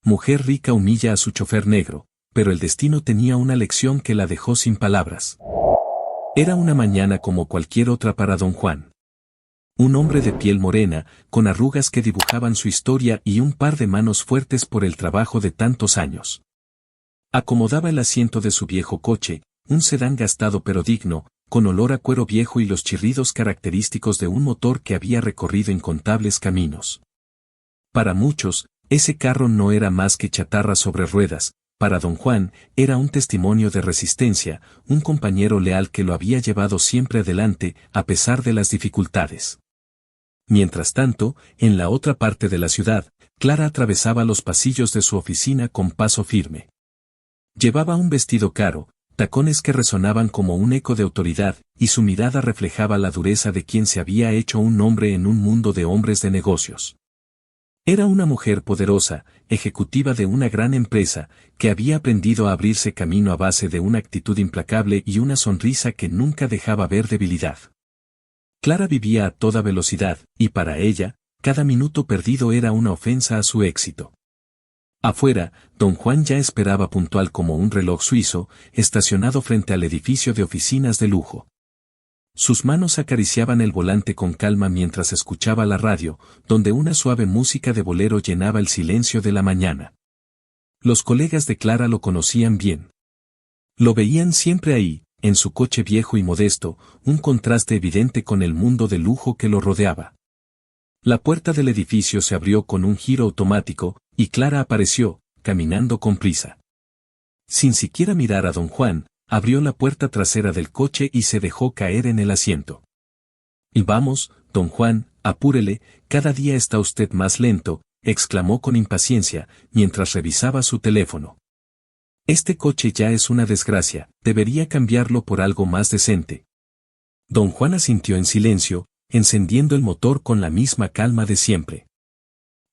Mujer rica humilla a su chofer negro, pero el destino tenía una lección que la dejó sin palabras. Era una mañana como cualquier otra para don Juan. Un hombre de piel morena, con arrugas que dibujaban su historia y un par de manos fuertes por el trabajo de tantos años. Acomodaba el asiento de su viejo coche, un sedán gastado pero digno, con olor a cuero viejo y los chirridos característicos de un motor que había recorrido incontables caminos. Para muchos, ese carro no era más que chatarra sobre ruedas. Para don Juan, era un testimonio de resistencia, un compañero leal que lo había llevado siempre adelante, a pesar de las dificultades. Mientras tanto, en la otra parte de la ciudad, Clara atravesaba los pasillos de su oficina con paso firme. Llevaba un vestido caro, tacones que resonaban como un eco de autoridad, y su mirada reflejaba la dureza de quien se había hecho un nombre en un mundo de hombres de negocios. Era una mujer poderosa, ejecutiva de una gran empresa, que había aprendido a abrirse camino a base de una actitud implacable y una sonrisa que nunca dejaba ver debilidad. Clara vivía a toda velocidad, y para ella, cada minuto perdido era una ofensa a su éxito. Afuera, don Juan ya esperaba puntual como un reloj suizo, estacionado frente al edificio de oficinas de lujo. Sus manos acariciaban el volante con calma mientras escuchaba la radio, donde una suave música de bolero llenaba el silencio de la mañana. Los colegas de Clara lo conocían bien. Lo veían siempre ahí, en su coche viejo y modesto, un contraste evidente con el mundo de lujo que lo rodeaba. La puerta del edificio se abrió con un giro automático, y Clara apareció, caminando con prisa. Sin siquiera mirar a don Juan, abrió la puerta trasera del coche y se dejó caer en el asiento. Y vamos, don Juan, apúrele, cada día está usted más lento, exclamó con impaciencia, mientras revisaba su teléfono. Este coche ya es una desgracia, debería cambiarlo por algo más decente. Don Juan asintió en silencio, encendiendo el motor con la misma calma de siempre.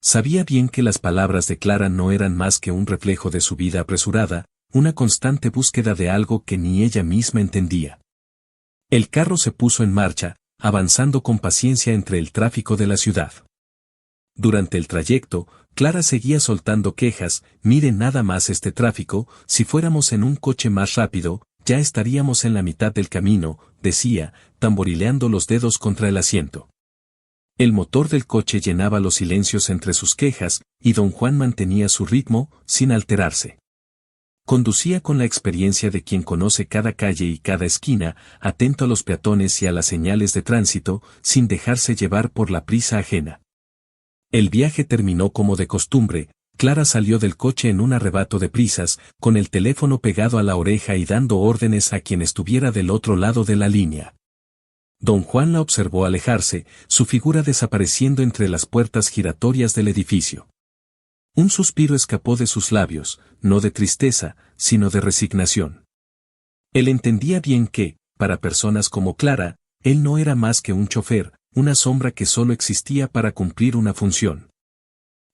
Sabía bien que las palabras de Clara no eran más que un reflejo de su vida apresurada, una constante búsqueda de algo que ni ella misma entendía. El carro se puso en marcha, avanzando con paciencia entre el tráfico de la ciudad. Durante el trayecto, Clara seguía soltando quejas: mire nada más este tráfico, si fuéramos en un coche más rápido, ya estaríamos en la mitad del camino, decía, tamborileando los dedos contra el asiento. El motor del coche llenaba los silencios entre sus quejas, y don Juan mantenía su ritmo, sin alterarse. Conducía con la experiencia de quien conoce cada calle y cada esquina, atento a los peatones y a las señales de tránsito, sin dejarse llevar por la prisa ajena. El viaje terminó como de costumbre. Clara salió del coche en un arrebato de prisas, con el teléfono pegado a la oreja y dando órdenes a quien estuviera del otro lado de la línea. Don Juan la observó alejarse, su figura desapareciendo entre las puertas giratorias del edificio. Un suspiro escapó de sus labios, no de tristeza, sino de resignación. Él entendía bien que, para personas como Clara, él no era más que un chofer, una sombra que solo existía para cumplir una función.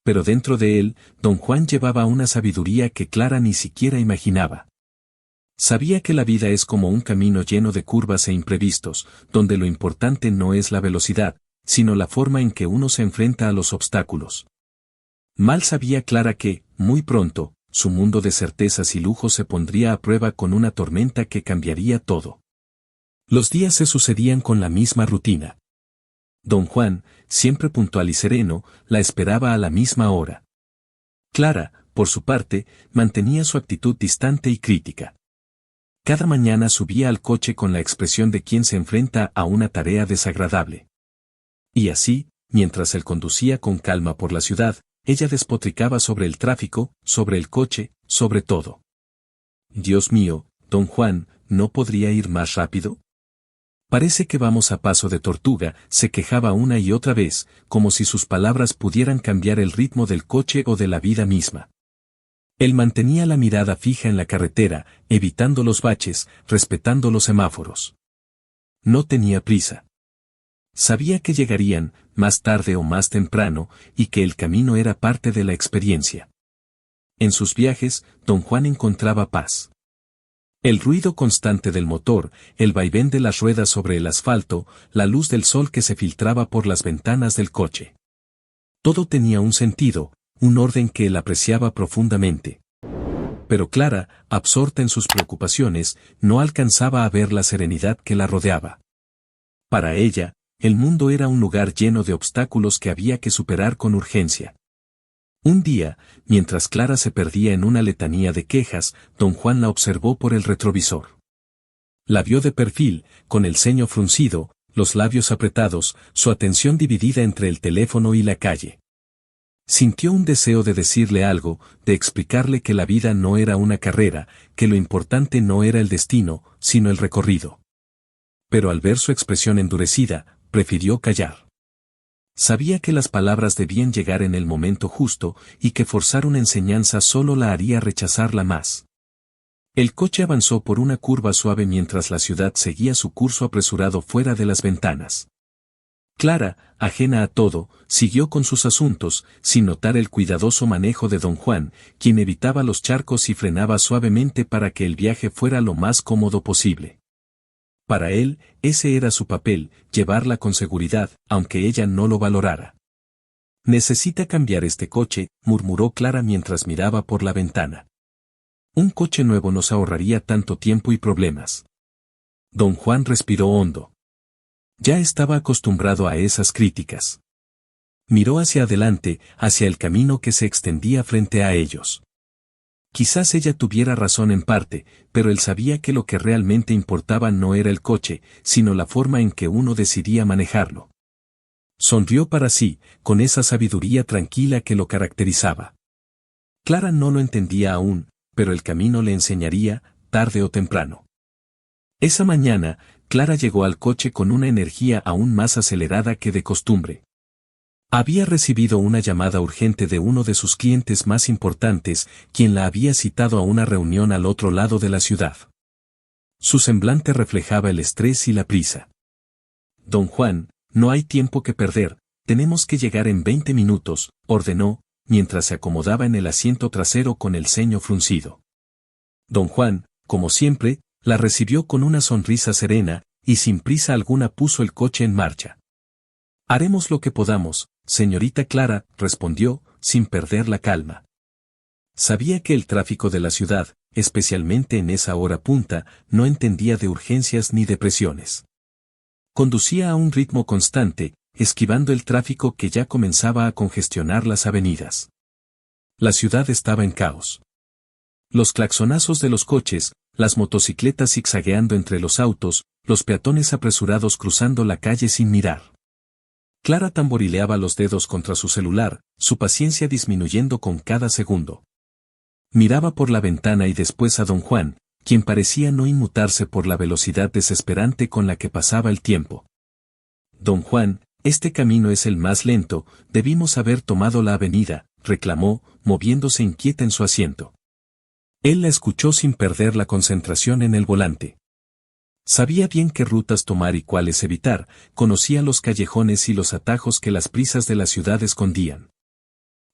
Pero dentro de él, don Juan llevaba una sabiduría que Clara ni siquiera imaginaba. Sabía que la vida es como un camino lleno de curvas e imprevistos, donde lo importante no es la velocidad, sino la forma en que uno se enfrenta a los obstáculos. Mal sabía Clara que, muy pronto, su mundo de certezas y lujos se pondría a prueba con una tormenta que cambiaría todo. Los días se sucedían con la misma rutina. Don Juan, siempre puntual y sereno, la esperaba a la misma hora. Clara, por su parte, mantenía su actitud distante y crítica. Cada mañana subía al coche con la expresión de quien se enfrenta a una tarea desagradable. Y así, mientras él conducía con calma por la ciudad, ella despotricaba sobre el tráfico, sobre el coche, sobre todo. Dios mío, don Juan, ¿no podría ir más rápido? Parece que vamos a paso de tortuga, se quejaba una y otra vez, como si sus palabras pudieran cambiar el ritmo del coche o de la vida misma. Él mantenía la mirada fija en la carretera, evitando los baches, respetando los semáforos. No tenía prisa. Sabía que llegarían, más tarde o más temprano, y que el camino era parte de la experiencia. En sus viajes, don Juan encontraba paz. El ruido constante del motor, el vaivén de las ruedas sobre el asfalto, la luz del sol que se filtraba por las ventanas del coche. Todo tenía un sentido, un orden que él apreciaba profundamente. Pero Clara, absorta en sus preocupaciones, no alcanzaba a ver la serenidad que la rodeaba. Para ella, el mundo era un lugar lleno de obstáculos que había que superar con urgencia. Un día, mientras Clara se perdía en una letanía de quejas, don Juan la observó por el retrovisor. La vio de perfil, con el ceño fruncido, los labios apretados, su atención dividida entre el teléfono y la calle. Sintió un deseo de decirle algo, de explicarle que la vida no era una carrera, que lo importante no era el destino, sino el recorrido. Pero al ver su expresión endurecida, prefirió callar. Sabía que las palabras debían llegar en el momento justo y que forzar una enseñanza solo la haría rechazarla más. El coche avanzó por una curva suave mientras la ciudad seguía su curso apresurado fuera de las ventanas. Clara, ajena a todo, siguió con sus asuntos, sin notar el cuidadoso manejo de don Juan, quien evitaba los charcos y frenaba suavemente para que el viaje fuera lo más cómodo posible. Para él, ese era su papel, llevarla con seguridad, aunque ella no lo valorara. «Necesita cambiar este coche», murmuró Clara mientras miraba por la ventana. «Un coche nuevo nos ahorraría tanto tiempo y problemas». Don Juan respiró hondo. Ya estaba acostumbrado a esas críticas. Miró hacia adelante, hacia el camino que se extendía frente a ellos. Quizás ella tuviera razón en parte, pero él sabía que lo que realmente importaba no era el coche, sino la forma en que uno decidía manejarlo. Sonrió para sí, con esa sabiduría tranquila que lo caracterizaba. Clara no lo entendía aún, pero el camino le enseñaría, tarde o temprano. Esa mañana, Clara llegó al coche con una energía aún más acelerada que de costumbre. Había recibido una llamada urgente de uno de sus clientes más importantes, quien la había citado a una reunión al otro lado de la ciudad. Su semblante reflejaba el estrés y la prisa. «Don Juan, no hay tiempo que perder, tenemos que llegar en 20 minutos», ordenó, mientras se acomodaba en el asiento trasero con el ceño fruncido. Don Juan, como siempre, la recibió con una sonrisa serena, y sin prisa alguna puso el coche en marcha. «Haremos lo que podamos, señorita Clara», respondió, sin perder la calma. Sabía que el tráfico de la ciudad, especialmente en esa hora punta, no entendía de urgencias ni de presiones. Conducía a un ritmo constante, esquivando el tráfico que ya comenzaba a congestionar las avenidas. La ciudad estaba en caos. Los claxonazos de los coches, las motocicletas zigzagueando entre los autos, los peatones apresurados cruzando la calle sin mirar. Clara tamborileaba los dedos contra su celular, su paciencia disminuyendo con cada segundo. Miraba por la ventana y después a don Juan, quien parecía no inmutarse por la velocidad desesperante con la que pasaba el tiempo. «Don Juan, este camino es el más lento, debimos haber tomado la avenida», reclamó, moviéndose inquieta en su asiento. Él la escuchó sin perder la concentración en el volante. Sabía bien qué rutas tomar y cuáles evitar, conocía los callejones y los atajos que las prisas de la ciudad escondían.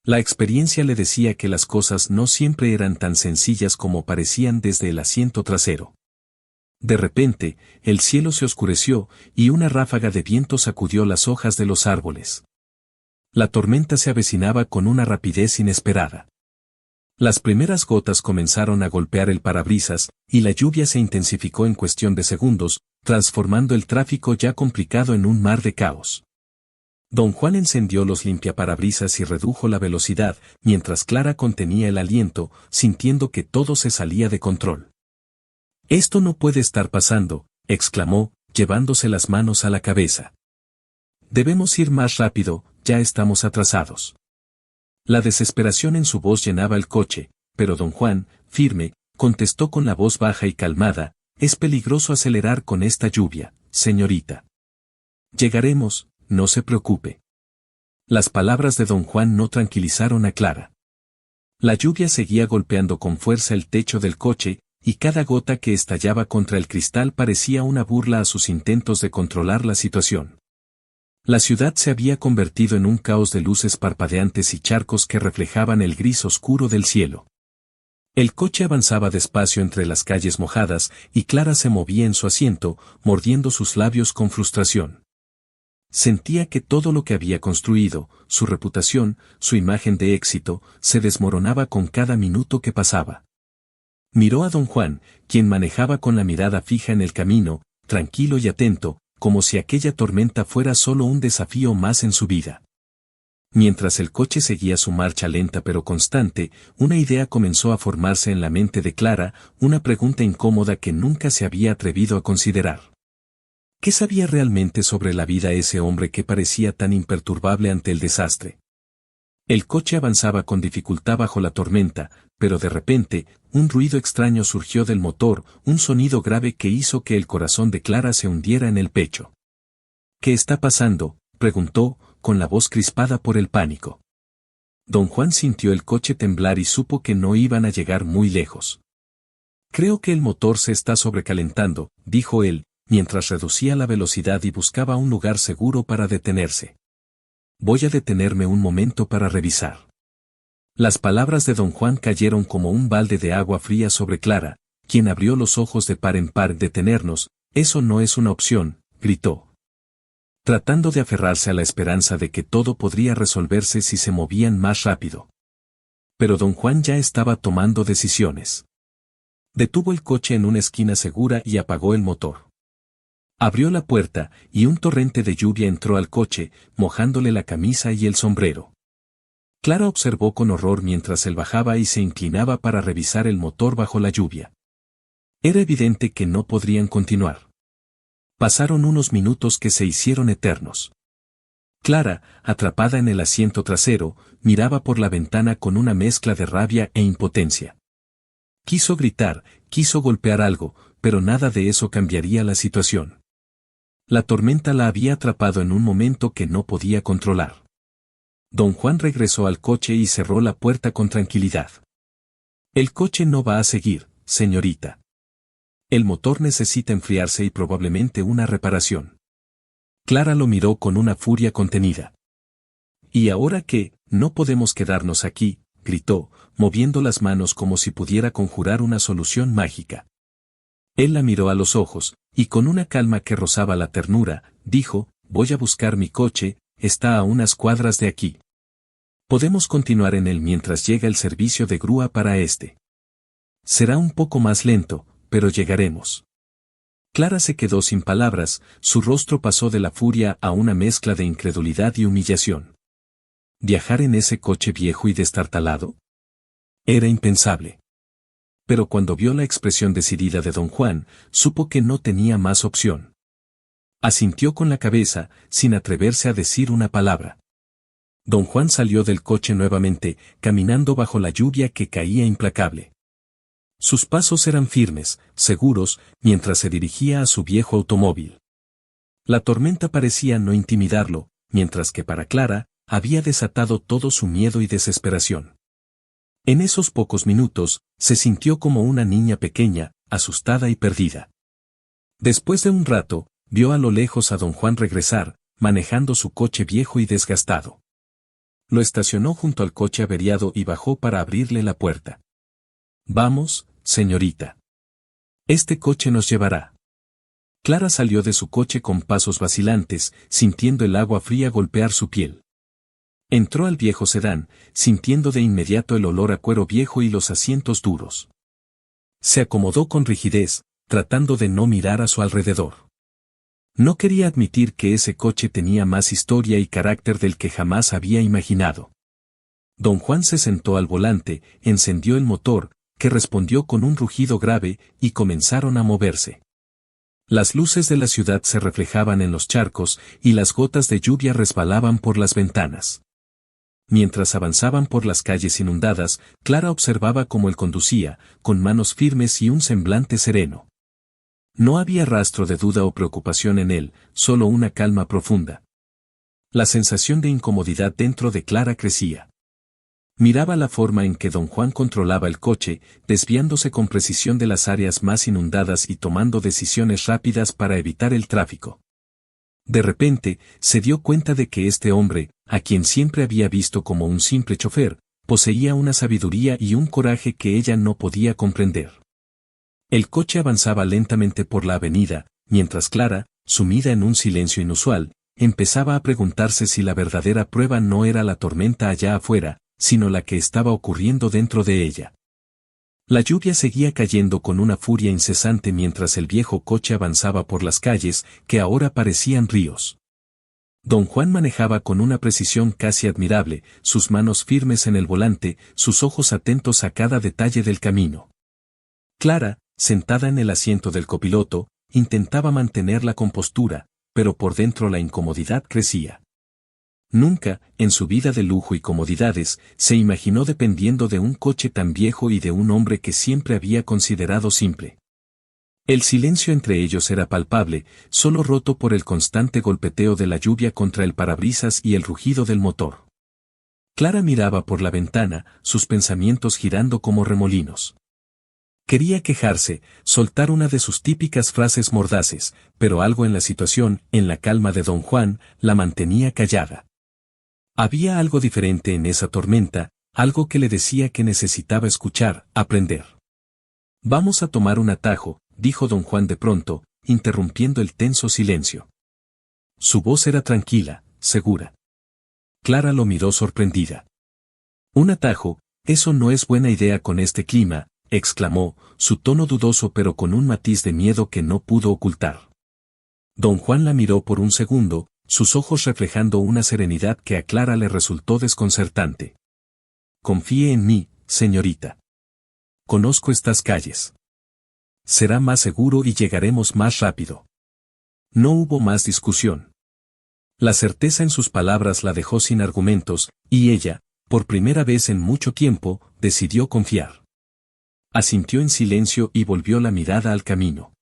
La experiencia le decía que las cosas no siempre eran tan sencillas como parecían desde el asiento trasero. De repente, el cielo se oscureció, y una ráfaga de viento sacudió las hojas de los árboles. La tormenta se avecinaba con una rapidez inesperada. Las primeras gotas comenzaron a golpear el parabrisas, y la lluvia se intensificó en cuestión de segundos, transformando el tráfico ya complicado en un mar de caos. Don Juan encendió los limpiaparabrisas y redujo la velocidad, mientras Clara contenía el aliento, sintiendo que todo se salía de control. «Esto no puede estar pasando», exclamó, llevándose las manos a la cabeza. «Debemos ir más rápido, ya estamos atrasados». La desesperación en su voz llenaba el coche, pero don Juan, firme, contestó con la voz baja y calmada: «Es peligroso acelerar con esta lluvia, señorita. Llegaremos, no se preocupe». Las palabras de don Juan no tranquilizaron a Clara. La lluvia seguía golpeando con fuerza el techo del coche, y cada gota que estallaba contra el cristal parecía una burla a sus intentos de controlar la situación. La ciudad se había convertido en un caos de luces parpadeantes y charcos que reflejaban el gris oscuro del cielo. El coche avanzaba despacio entre las calles mojadas, y Clara se movía en su asiento, mordiendo sus labios con frustración. Sentía que todo lo que había construido, su reputación, su imagen de éxito, se desmoronaba con cada minuto que pasaba. Miró a don Juan, quien manejaba con la mirada fija en el camino, tranquilo y atento, como si aquella tormenta fuera solo un desafío más en su vida. Mientras el coche seguía su marcha lenta pero constante, una idea comenzó a formarse en la mente de Clara, una pregunta incómoda que nunca se había atrevido a considerar. ¿Qué sabía realmente sobre la vida ese hombre que parecía tan imperturbable ante el desastre? El coche avanzaba con dificultad bajo la tormenta, pero de repente, un ruido extraño surgió del motor, un sonido grave que hizo que el corazón de Clara se hundiera en el pecho. ¿Qué está pasando?, preguntó, con la voz crispada por el pánico. Don Juan sintió el coche temblar y supo que no iban a llegar muy lejos. Creo que el motor se está sobrecalentando, dijo él, mientras reducía la velocidad y buscaba un lugar seguro para detenerse. Voy a detenerme un momento para revisar. Las palabras de don Juan cayeron como un balde de agua fría sobre Clara, quien abrió los ojos de par en par. Detenernos, eso no es una opción, gritó, tratando de aferrarse a la esperanza de que todo podría resolverse si se movían más rápido. Pero don Juan ya estaba tomando decisiones. Detuvo el coche en una esquina segura y apagó el motor. Abrió la puerta, y un torrente de lluvia entró al coche, mojándole la camisa y el sombrero. Clara observó con horror mientras él bajaba y se inclinaba para revisar el motor bajo la lluvia. Era evidente que no podrían continuar. Pasaron unos minutos que se hicieron eternos. Clara, atrapada en el asiento trasero, miraba por la ventana con una mezcla de rabia e impotencia. Quiso gritar, quiso golpear algo, pero nada de eso cambiaría la situación. La tormenta la había atrapado en un momento que no podía controlar. Don Juan regresó al coche y cerró la puerta con tranquilidad. El coche no va a seguir, señorita. El motor necesita enfriarse y probablemente una reparación. Clara lo miró con una furia contenida. ¿Y ahora qué? No podemos quedarnos aquí, gritó, moviendo las manos como si pudiera conjurar una solución mágica. Él la miró a los ojos, y con una calma que rozaba la ternura, dijo, voy a buscar mi coche, está a unas cuadras de aquí. Podemos continuar en él mientras llega el servicio de grúa para este. Será un poco más lento, pero llegaremos. Clara se quedó sin palabras, su rostro pasó de la furia a una mezcla de incredulidad y humillación. ¿Viajar en ese coche viejo y destartalado? Era impensable. Pero cuando vio la expresión decidida de don Juan, supo que no tenía más opción. Asintió con la cabeza, sin atreverse a decir una palabra. Don Juan salió del coche nuevamente, caminando bajo la lluvia que caía implacable. Sus pasos eran firmes, seguros, mientras se dirigía a su viejo automóvil. La tormenta parecía no intimidarlo, mientras que para Clara, había desatado todo su miedo y desesperación. En esos pocos minutos, se sintió como una niña pequeña, asustada y perdida. Después de un rato, vio a lo lejos a don Juan regresar, manejando su coche viejo y desgastado. Lo estacionó junto al coche averiado y bajó para abrirle la puerta. Vamos, señorita. Este coche nos llevará. Clara salió de su coche con pasos vacilantes, sintiendo el agua fría golpear su piel. Entró al viejo sedán, sintiendo de inmediato el olor a cuero viejo y los asientos duros. Se acomodó con rigidez, tratando de no mirar a su alrededor. No quería admitir que ese coche tenía más historia y carácter del que jamás había imaginado. Don Juan se sentó al volante, encendió el motor, que respondió con un rugido grave, y comenzaron a moverse. Las luces de la ciudad se reflejaban en los charcos, y las gotas de lluvia resbalaban por las ventanas. Mientras avanzaban por las calles inundadas, Clara observaba cómo él conducía, con manos firmes y un semblante sereno. No había rastro de duda o preocupación en él, solo una calma profunda. La sensación de incomodidad dentro de Clara crecía. Miraba la forma en que don Juan controlaba el coche, desviándose con precisión de las áreas más inundadas y tomando decisiones rápidas para evitar el tráfico. De repente, se dio cuenta de que este hombre, a quien siempre había visto como un simple chofer, poseía una sabiduría y un coraje que ella no podía comprender. El coche avanzaba lentamente por la avenida, mientras Clara, sumida en un silencio inusual, empezaba a preguntarse si la verdadera prueba no era la tormenta allá afuera, sino la que estaba ocurriendo dentro de ella. La lluvia seguía cayendo con una furia incesante mientras el viejo coche avanzaba por las calles, que ahora parecían ríos. Don Juan manejaba con una precisión casi admirable, sus manos firmes en el volante, sus ojos atentos a cada detalle del camino. Clara, sentada en el asiento del copiloto, intentaba mantener la compostura, pero por dentro la incomodidad crecía. Nunca, en su vida de lujo y comodidades, se imaginó dependiendo de un coche tan viejo y de un hombre que siempre había considerado simple. El silencio entre ellos era palpable, solo roto por el constante golpeteo de la lluvia contra el parabrisas y el rugido del motor. Clara miraba por la ventana, sus pensamientos girando como remolinos. Quería quejarse, soltar una de sus típicas frases mordaces, pero algo en la situación, en la calma de don Juan, la mantenía callada. Había algo diferente en esa tormenta, algo que le decía que necesitaba escuchar, aprender. Vamos a tomar un atajo, dijo don Juan de pronto, interrumpiendo el tenso silencio. Su voz era tranquila, segura. Clara lo miró sorprendida. Un atajo, eso no es buena idea con este clima, exclamó, su tono dudoso pero con un matiz de miedo que no pudo ocultar. Don Juan la miró por un segundo, sus ojos reflejando una serenidad que a Clara le resultó desconcertante. Confíe en mí, señorita. Conozco estas calles. Será más seguro y llegaremos más rápido. No hubo más discusión. La certeza en sus palabras la dejó sin argumentos, y ella, por primera vez en mucho tiempo, decidió confiar. Asintió en silencio y volvió la mirada al camino.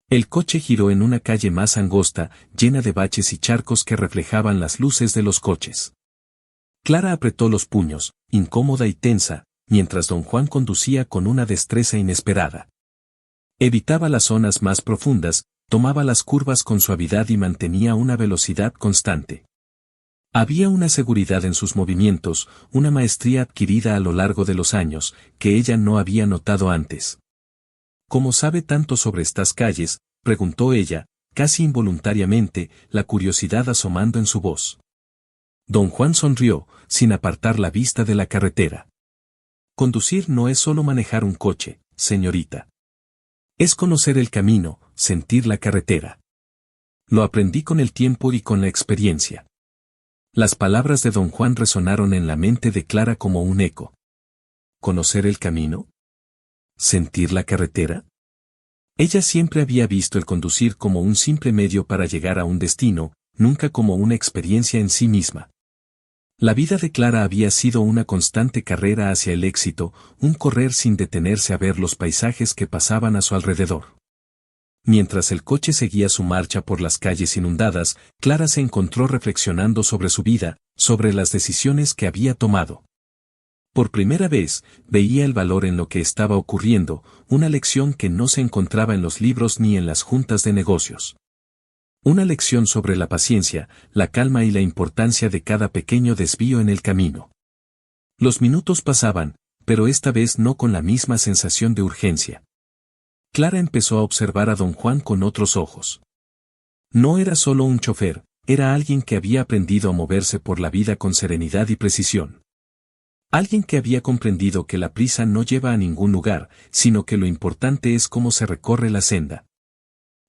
El coche giró en una calle más angosta, llena de baches y charcos que reflejaban las luces de los coches. Clara apretó los puños, incómoda y tensa, mientras don Juan conducía con una destreza inesperada. Evitaba las zonas más profundas, tomaba las curvas con suavidad y mantenía una velocidad constante. Había una seguridad en sus movimientos, una maestría adquirida a lo largo de los años, que ella no había notado antes. ¿Cómo sabe tanto sobre estas calles?, preguntó ella, casi involuntariamente, la curiosidad asomando en su voz. Don Juan sonrió, sin apartar la vista de la carretera. Conducir no es solo manejar un coche, señorita. Es conocer el camino, sentir la carretera. Lo aprendí con el tiempo y con la experiencia. Las palabras de don Juan resonaron en la mente de Clara como un eco. ¿Conocer el camino? ¿Sentir la carretera? Ella siempre había visto el conducir como un simple medio para llegar a un destino, nunca como una experiencia en sí misma. La vida de Clara había sido una constante carrera hacia el éxito, un correr sin detenerse a ver los paisajes que pasaban a su alrededor. Mientras el coche seguía su marcha por las calles inundadas, Clara se encontró reflexionando sobre su vida, sobre las decisiones que había tomado. Por primera vez, veía el valor en lo que estaba ocurriendo, una lección que no se encontraba en los libros ni en las juntas de negocios. Una lección sobre la paciencia, la calma y la importancia de cada pequeño desvío en el camino. Los minutos pasaban, pero esta vez no con la misma sensación de urgencia. Clara empezó a observar a don Juan con otros ojos. No era solo un chofer, era alguien que había aprendido a moverse por la vida con serenidad y precisión. Alguien que había comprendido que la prisa no lleva a ningún lugar, sino que lo importante es cómo se recorre la senda.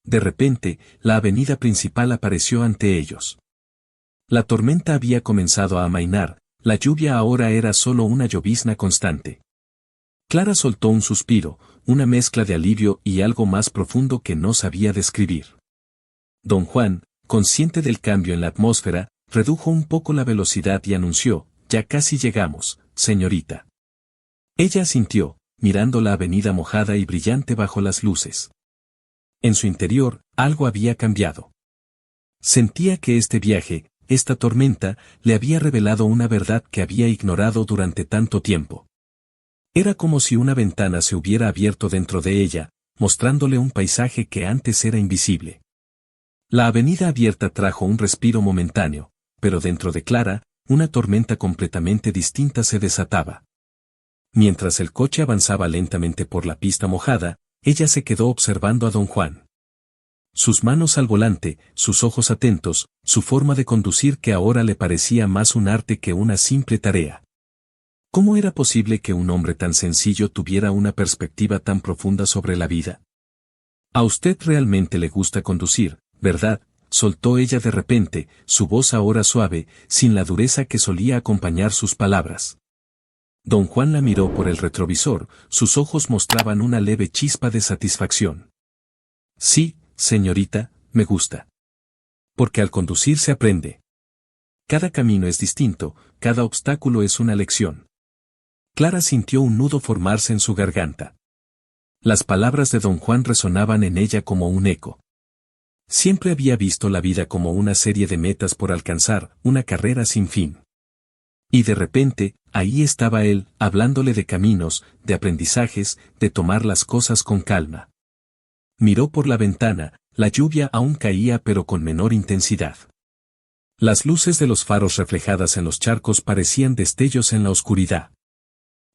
De repente, la avenida principal apareció ante ellos. La tormenta había comenzado a amainar, la lluvia ahora era solo una llovizna constante. Clara soltó un suspiro, una mezcla de alivio y algo más profundo que no sabía describir. Don Juan, consciente del cambio en la atmósfera, redujo un poco la velocidad y anunció, «Ya casi llegamos, señorita». Ella asintió, mirando la avenida mojada y brillante bajo las luces. En su interior, algo había cambiado. Sentía que este viaje, esta tormenta, le había revelado una verdad que había ignorado durante tanto tiempo. Era como si una ventana se hubiera abierto dentro de ella, mostrándole un paisaje que antes era invisible. La avenida abierta trajo un respiro momentáneo, pero dentro de Clara, una tormenta completamente distinta se desataba. Mientras el coche avanzaba lentamente por la pista mojada, ella se quedó observando a don Juan. Sus manos al volante, sus ojos atentos, su forma de conducir que ahora le parecía más un arte que una simple tarea. ¿Cómo era posible que un hombre tan sencillo tuviera una perspectiva tan profunda sobre la vida? A usted realmente le gusta conducir, ¿verdad?, soltó ella de repente, su voz ahora suave, sin la dureza que solía acompañar sus palabras. Don Juan la miró por el retrovisor, sus ojos mostraban una leve chispa de satisfacción. Sí, señorita, me gusta. Porque al conducir se aprende. Cada camino es distinto, cada obstáculo es una lección. Clara sintió un nudo formarse en su garganta. Las palabras de don Juan resonaban en ella como un eco. Siempre había visto la vida como una serie de metas por alcanzar, una carrera sin fin. Y de repente, ahí estaba él, hablándole de caminos, de aprendizajes, de tomar las cosas con calma. Miró por la ventana, la lluvia aún caía pero con menor intensidad. Las luces de los faros reflejadas en los charcos parecían destellos en la oscuridad.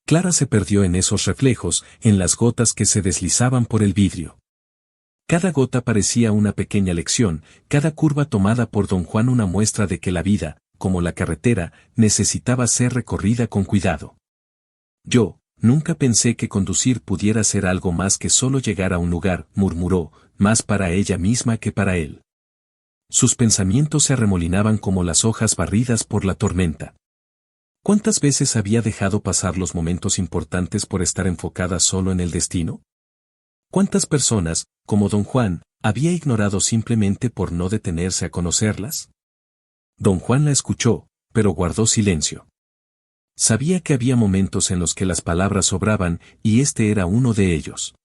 Clara se perdió en esos reflejos, en las gotas que se deslizaban por el vidrio. Cada gota parecía una pequeña lección, cada curva tomada por don Juan una muestra de que la vida, como la carretera, necesitaba ser recorrida con cuidado. Yo, nunca pensé que conducir pudiera ser algo más que solo llegar a un lugar, murmuró, más para ella misma que para él. Sus pensamientos se arremolinaban como las hojas barridas por la tormenta. ¿Cuántas veces había dejado pasar los momentos importantes por estar enfocada solo en el destino? ¿Cuántas personas, como don Juan, había ignorado simplemente por no detenerse a conocerlas? Don Juan la escuchó, pero guardó silencio. Sabía que había momentos en los que las palabras sobraban, y este era uno de ellos.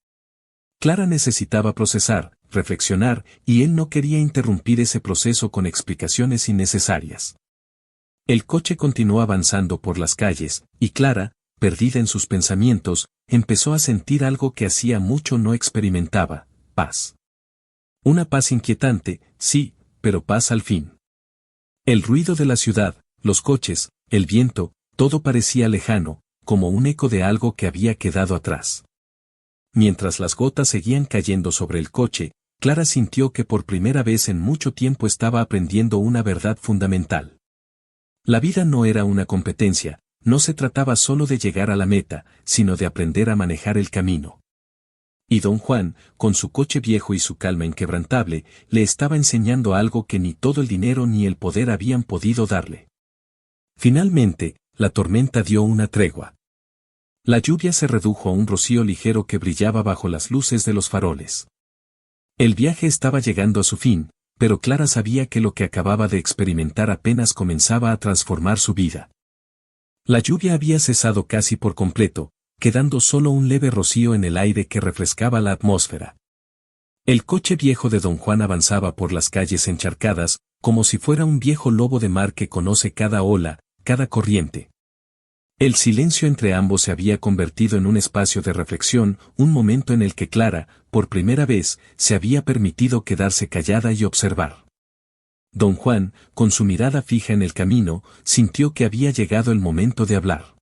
Clara necesitaba procesar, reflexionar, y él no quería interrumpir ese proceso con explicaciones innecesarias. El coche continuó avanzando por las calles, y Clara, perdida en sus pensamientos, empezó a sentir algo que hacía mucho no experimentaba: paz. Una paz inquietante, sí, pero paz al fin. El ruido de la ciudad, los coches, el viento, todo parecía lejano, como un eco de algo que había quedado atrás. Mientras las gotas seguían cayendo sobre el coche, Clara sintió que por primera vez en mucho tiempo estaba aprendiendo una verdad fundamental. La vida no era una competencia, no se trataba solo de llegar a la meta, sino de aprender a manejar el camino. Y don Juan, con su coche viejo y su calma inquebrantable, le estaba enseñando algo que ni todo el dinero ni el poder habían podido darle. Finalmente, la tormenta dio una tregua. La lluvia se redujo a un rocío ligero que brillaba bajo las luces de los faroles. El viaje estaba llegando a su fin, pero Clara sabía que lo que acababa de experimentar apenas comenzaba a transformar su vida. La lluvia había cesado casi por completo, quedando solo un leve rocío en el aire que refrescaba la atmósfera. El coche viejo de don Juan avanzaba por las calles encharcadas, como si fuera un viejo lobo de mar que conoce cada ola, cada corriente. El silencio entre ambos se había convertido en un espacio de reflexión, un momento en el que Clara, por primera vez, se había permitido quedarse callada y observar. Don Juan, con su mirada fija en el camino, sintió que había llegado el momento de hablar.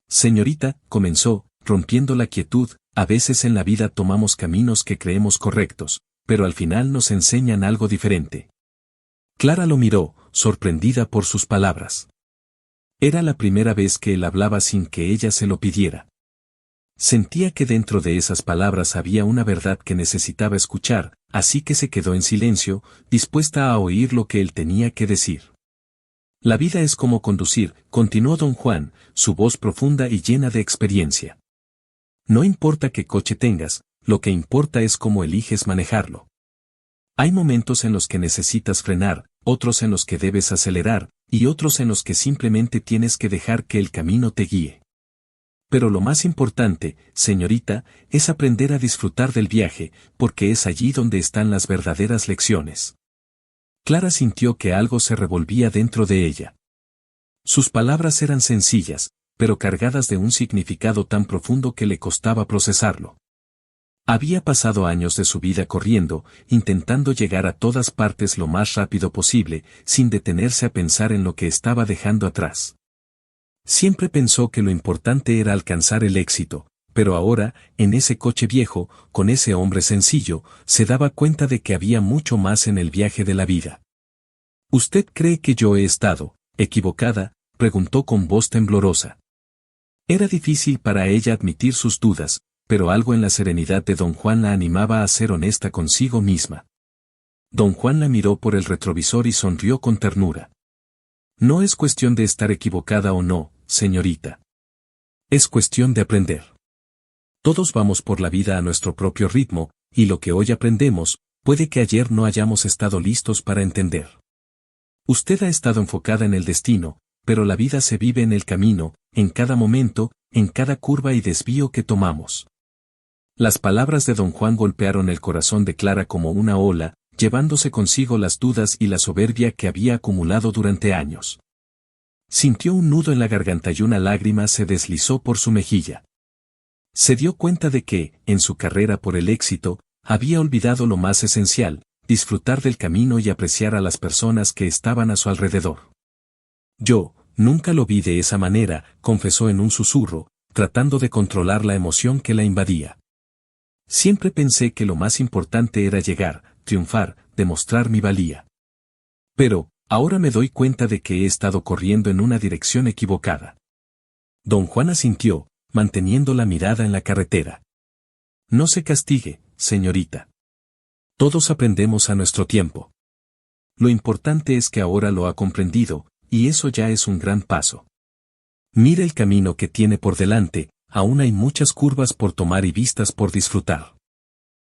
Señorita, comenzó, rompiendo la quietud, a veces en la vida tomamos caminos que creemos correctos, pero al final nos enseñan algo diferente. Clara lo miró, sorprendida por sus palabras. Era la primera vez que él hablaba sin que ella se lo pidiera. Sentía que dentro de esas palabras había una verdad que necesitaba escuchar, así que se quedó en silencio, dispuesta a oír lo que él tenía que decir. La vida es como conducir, continuó don Juan, su voz profunda y llena de experiencia. No importa qué coche tengas, lo que importa es cómo eliges manejarlo. Hay momentos en los que necesitas frenar, otros en los que debes acelerar, y otros en los que simplemente tienes que dejar que el camino te guíe. Pero lo más importante, señorita, es aprender a disfrutar del viaje, porque es allí donde están las verdaderas lecciones. Clara sintió que algo se revolvía dentro de ella. Sus palabras eran sencillas, pero cargadas de un significado tan profundo que le costaba procesarlo. Había pasado años de su vida corriendo, intentando llegar a todas partes lo más rápido posible, sin detenerse a pensar en lo que estaba dejando atrás. Siempre pensó que lo importante era alcanzar el éxito, pero ahora, en ese coche viejo, con ese hombre sencillo, se daba cuenta de que había mucho más en el viaje de la vida. ¿Usted cree que yo he estado equivocada?, preguntó con voz temblorosa. Era difícil para ella admitir sus dudas, pero algo en la serenidad de don Juan la animaba a ser honesta consigo misma. Don Juan la miró por el retrovisor y sonrió con ternura. No es cuestión de estar equivocada o no, señorita. Es cuestión de aprender. Todos vamos por la vida a nuestro propio ritmo, y lo que hoy aprendemos, puede que ayer no hayamos estado listos para entender. Usted ha estado enfocada en el destino, pero la vida se vive en el camino, en cada momento, en cada curva y desvío que tomamos. Las palabras de don Juan golpearon el corazón de Clara como una ola, llevándose consigo las dudas y la soberbia que había acumulado durante años. Sintió un nudo en la garganta y una lágrima se deslizó por su mejilla. Se dio cuenta de que, en su carrera por el éxito, había olvidado lo más esencial, disfrutar del camino y apreciar a las personas que estaban a su alrededor. Yo, nunca lo vi de esa manera, confesó en un susurro, tratando de controlar la emoción que la invadía. Siempre pensé que lo más importante era llegar, triunfar, demostrar mi valía. Pero, ahora me doy cuenta de que he estado corriendo en una dirección equivocada. Don Juan asintió, manteniendo la mirada en la carretera. No se castigue, señorita. Todos aprendemos a nuestro tiempo. Lo importante es que ahora lo ha comprendido, y eso ya es un gran paso. Mire el camino que tiene por delante, aún hay muchas curvas por tomar y vistas por disfrutar.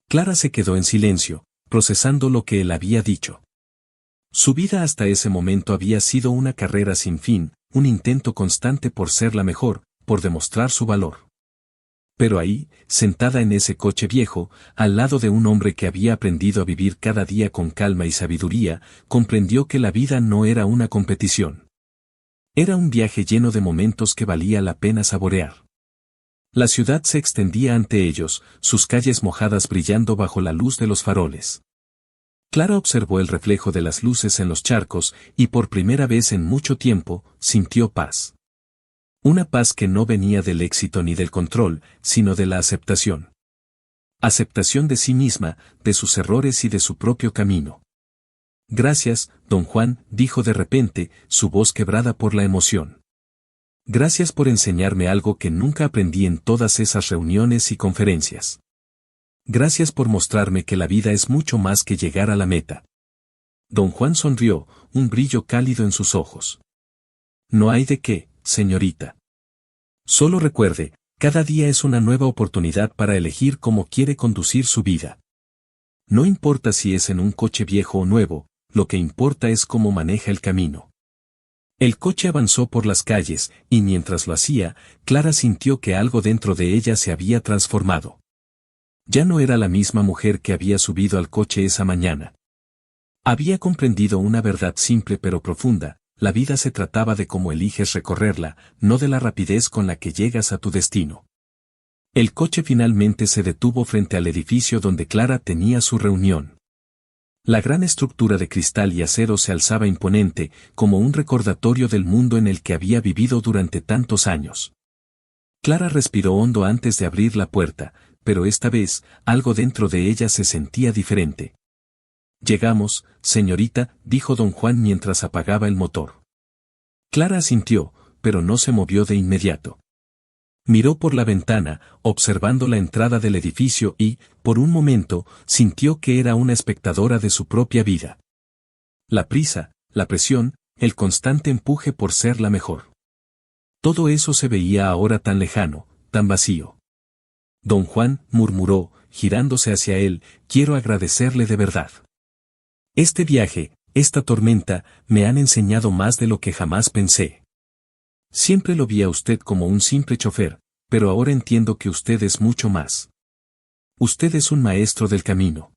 Clara se quedó en silencio, procesando lo que él había dicho. Su vida hasta ese momento había sido una carrera sin fin, un intento constante por ser la mejor, por demostrar su valor. Pero ahí, sentada en ese coche viejo, al lado de un hombre que había aprendido a vivir cada día con calma y sabiduría, comprendió que la vida no era una competición. Era un viaje lleno de momentos que valía la pena saborear. La ciudad se extendía ante ellos, sus calles mojadas brillando bajo la luz de los faroles. Clara observó el reflejo de las luces en los charcos y por primera vez en mucho tiempo, sintió paz. Una paz que no venía del éxito ni del control, sino de la aceptación. Aceptación de sí misma, de sus errores y de su propio camino. Gracias, don Juan, dijo de repente, su voz quebrada por la emoción. Gracias por enseñarme algo que nunca aprendí en todas esas reuniones y conferencias. Gracias por mostrarme que la vida es mucho más que llegar a la meta. Don Juan sonrió, un brillo cálido en sus ojos. No hay de qué, señorita. Solo recuerde, cada día es una nueva oportunidad para elegir cómo quiere conducir su vida. No importa si es en un coche viejo o nuevo, lo que importa es cómo maneja el camino. El coche avanzó por las calles, y mientras lo hacía, Clara sintió que algo dentro de ella se había transformado. Ya no era la misma mujer que había subido al coche esa mañana. Había comprendido una verdad simple pero profunda: la vida se trataba de cómo eliges recorrerla, no de la rapidez con la que llegas a tu destino. El coche finalmente se detuvo frente al edificio donde Clara tenía su reunión. La gran estructura de cristal y acero se alzaba imponente, como un recordatorio del mundo en el que había vivido durante tantos años. Clara respiró hondo antes de abrir la puerta, pero esta vez, algo dentro de ella se sentía diferente. Llegamos, señorita, dijo don Juan mientras apagaba el motor. Clara asintió, pero no se movió de inmediato. Miró por la ventana, observando la entrada del edificio y, por un momento, sintió que era una espectadora de su propia vida. La prisa, la presión, el constante empuje por ser la mejor. Todo eso se veía ahora tan lejano, tan vacío. Don Juan murmuró, girándose hacia él, quiero agradecerle de verdad. Este viaje, esta tormenta, me han enseñado más de lo que jamás pensé. Siempre lo vi a usted como un simple chofer, pero ahora entiendo que usted es mucho más. Usted es un maestro del camino.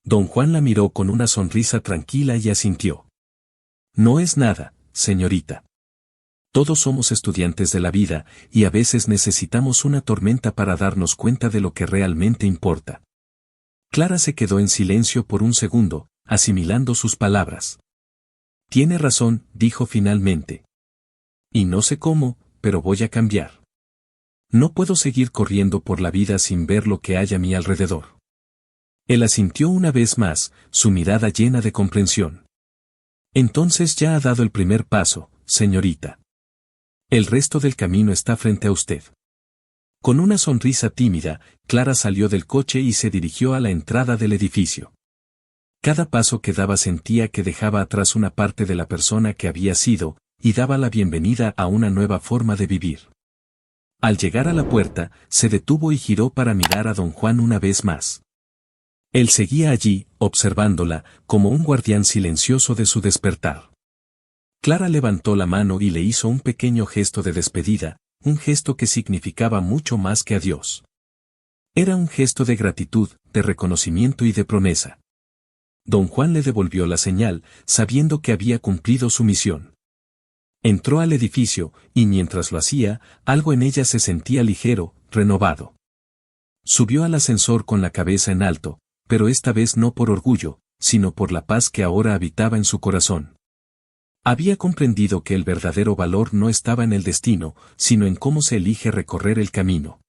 Don Juan la miró con una sonrisa tranquila y asintió. No es nada, señorita. Todos somos estudiantes de la vida, y a veces necesitamos una tormenta para darnos cuenta de lo que realmente importa. Clara se quedó en silencio por un segundo, asimilando sus palabras. Tiene razón, dijo finalmente. Y no sé cómo, pero voy a cambiar. No puedo seguir corriendo por la vida sin ver lo que hay a mi alrededor. Él asintió una vez más, su mirada llena de comprensión. Entonces ya ha dado el primer paso, señorita. El resto del camino está frente a usted. Con una sonrisa tímida, Clara salió del coche y se dirigió a la entrada del edificio. Cada paso que daba sentía que dejaba atrás una parte de la persona que había sido, y daba la bienvenida a una nueva forma de vivir. Al llegar a la puerta, se detuvo y giró para mirar a don Juan una vez más. Él seguía allí, observándola, como un guardián silencioso de su despertar. Clara levantó la mano y le hizo un pequeño gesto de despedida, un gesto que significaba mucho más que adiós. Era un gesto de gratitud, de reconocimiento y de promesa. Don Juan le devolvió la señal, sabiendo que había cumplido su misión. Entró al edificio, y mientras lo hacía, algo en ella se sentía ligero, renovado. Subió al ascensor con la cabeza en alto, pero esta vez no por orgullo, sino por la paz que ahora habitaba en su corazón. Había comprendido que el verdadero valor no estaba en el destino, sino en cómo se elige recorrer el camino.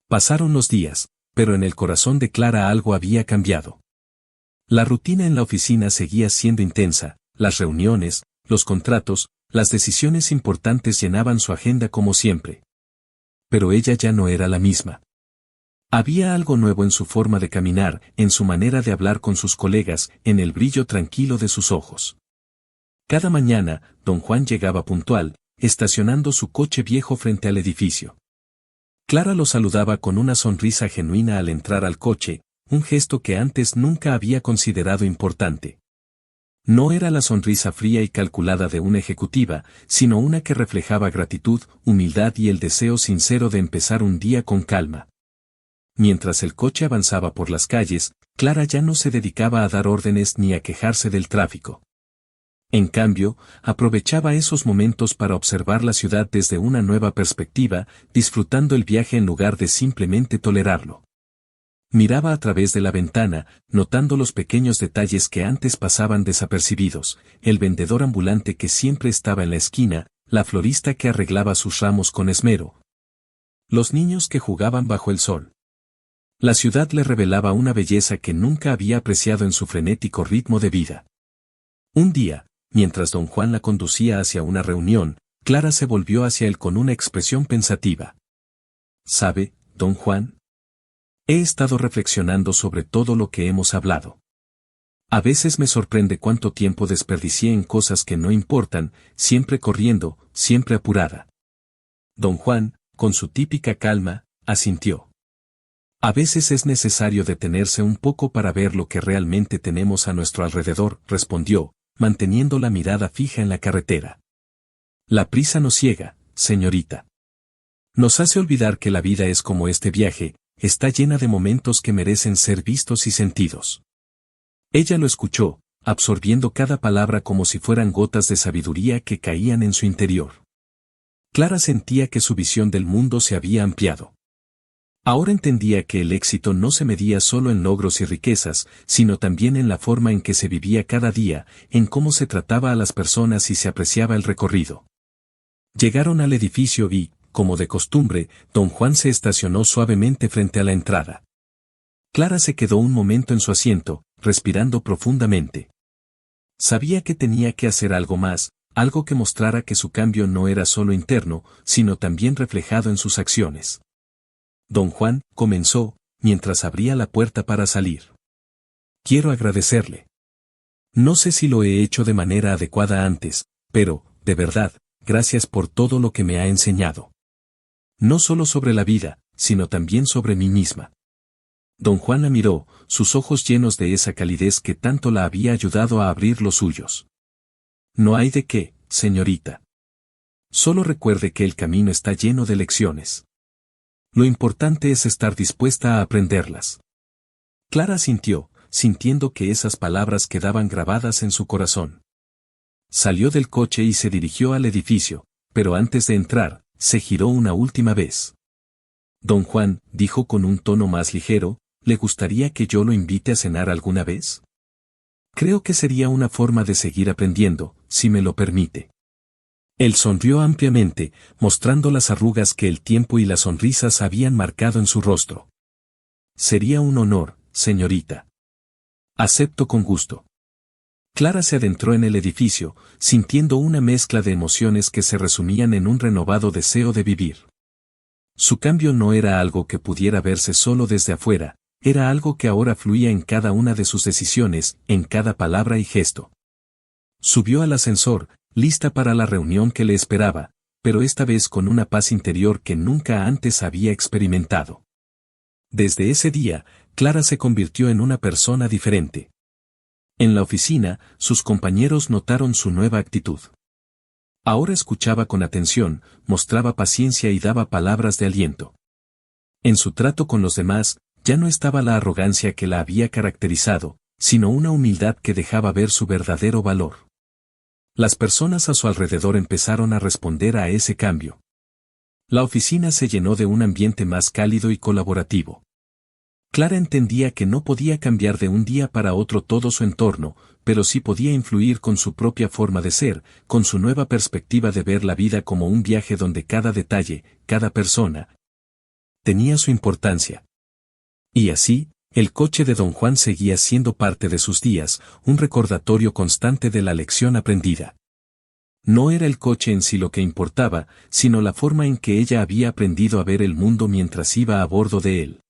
Pasaron los días, pero en el corazón de Clara algo había cambiado. La rutina en la oficina seguía siendo intensa, las reuniones, los contratos, las decisiones importantes llenaban su agenda como siempre. Pero ella ya no era la misma. Había algo nuevo en su forma de caminar, en su manera de hablar con sus colegas, en el brillo tranquilo de sus ojos. Cada mañana, don Juan llegaba puntual, estacionando su coche viejo frente al edificio. Clara lo saludaba con una sonrisa genuina al entrar al coche, un gesto que antes nunca había considerado importante. No era la sonrisa fría y calculada de una ejecutiva, sino una que reflejaba gratitud, humildad y el deseo sincero de empezar un día con calma. Mientras el coche avanzaba por las calles, Clara ya no se dedicaba a dar órdenes ni a quejarse del tráfico. En cambio, aprovechaba esos momentos para observar la ciudad desde una nueva perspectiva, disfrutando el viaje en lugar de simplemente tolerarlo. Miraba a través de la ventana, notando los pequeños detalles que antes pasaban desapercibidos, el vendedor ambulante que siempre estaba en la esquina, la florista que arreglaba sus ramos con esmero, los niños que jugaban bajo el sol. La ciudad le revelaba una belleza que nunca había apreciado en su frenético ritmo de vida. Un día, mientras don Juan la conducía hacia una reunión, Clara se volvió hacia él con una expresión pensativa. ¿Sabe, don Juan? He estado reflexionando sobre todo lo que hemos hablado. A veces me sorprende cuánto tiempo desperdicié en cosas que no importan, siempre corriendo, siempre apurada. Don Juan, con su típica calma, asintió. A veces es necesario detenerse un poco para ver lo que realmente tenemos a nuestro alrededor, respondió, manteniendo la mirada fija en la carretera. La prisa nos ciega, señorita. Nos hace olvidar que la vida es como este viaje, está llena de momentos que merecen ser vistos y sentidos. Ella lo escuchó, absorbiendo cada palabra como si fueran gotas de sabiduría que caían en su interior. Clara sentía que su visión del mundo se había ampliado. Ahora entendía que el éxito no se medía solo en logros y riquezas, sino también en la forma en que se vivía cada día, en cómo se trataba a las personas y se apreciaba el recorrido. Llegaron al edificio y, como de costumbre, don Juan se estacionó suavemente frente a la entrada. Clara se quedó un momento en su asiento, respirando profundamente. Sabía que tenía que hacer algo más, algo que mostrara que su cambio no era solo interno, sino también reflejado en sus acciones. Don Juan, comenzó, mientras abría la puerta para salir. Quiero agradecerle. No sé si lo he hecho de manera adecuada antes, pero, de verdad, gracias por todo lo que me ha enseñado. No solo sobre la vida, sino también sobre mí misma. Don Juan la miró, sus ojos llenos de esa calidez que tanto la había ayudado a abrir los suyos. No hay de qué, señorita. Solo recuerde que el camino está lleno de lecciones. Lo importante es estar dispuesta a aprenderlas. Clara asintió, sintiendo que esas palabras quedaban grabadas en su corazón. Salió del coche y se dirigió al edificio, pero antes de entrar, se giró una última vez. Don Juan, dijo con un tono más ligero, ¿le gustaría que yo lo invite a cenar alguna vez? Creo que sería una forma de seguir aprendiendo, si me lo permite. Él sonrió ampliamente, mostrando las arrugas que el tiempo y las sonrisas habían marcado en su rostro. Sería un honor, señorita. Acepto con gusto. Clara se adentró en el edificio, sintiendo una mezcla de emociones que se resumían en un renovado deseo de vivir. Su cambio no era algo que pudiera verse solo desde afuera, era algo que ahora fluía en cada una de sus decisiones, en cada palabra y gesto. Subió al ascensor, lista para la reunión que le esperaba, pero esta vez con una paz interior que nunca antes había experimentado. Desde ese día, Clara se convirtió en una persona diferente. En la oficina, sus compañeros notaron su nueva actitud. Ahora escuchaba con atención, mostraba paciencia y daba palabras de aliento. En su trato con los demás, ya no estaba la arrogancia que la había caracterizado, sino una humildad que dejaba ver su verdadero valor. Las personas a su alrededor empezaron a responder a ese cambio. La oficina se llenó de un ambiente más cálido y colaborativo. Clara entendía que no podía cambiar de un día para otro todo su entorno, pero sí podía influir con su propia forma de ser, con su nueva perspectiva de ver la vida como un viaje donde cada detalle, cada persona, tenía su importancia. Y así, el coche de don Juan seguía siendo parte de sus días, un recordatorio constante de la lección aprendida. No era el coche en sí lo que importaba, sino la forma en que ella había aprendido a ver el mundo mientras iba a bordo de él.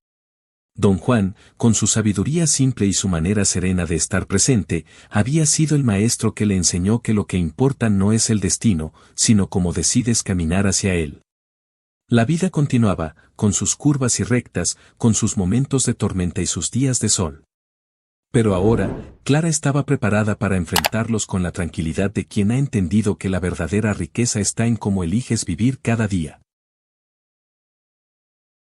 Don Juan, con su sabiduría simple y su manera serena de estar presente, había sido el maestro que le enseñó que lo que importa no es el destino, sino cómo decides caminar hacia él. La vida continuaba, con sus curvas y rectas, con sus momentos de tormenta y sus días de sol. Pero ahora, Clara estaba preparada para enfrentarlos con la tranquilidad de quien ha entendido que la verdadera riqueza está en cómo eliges vivir cada día.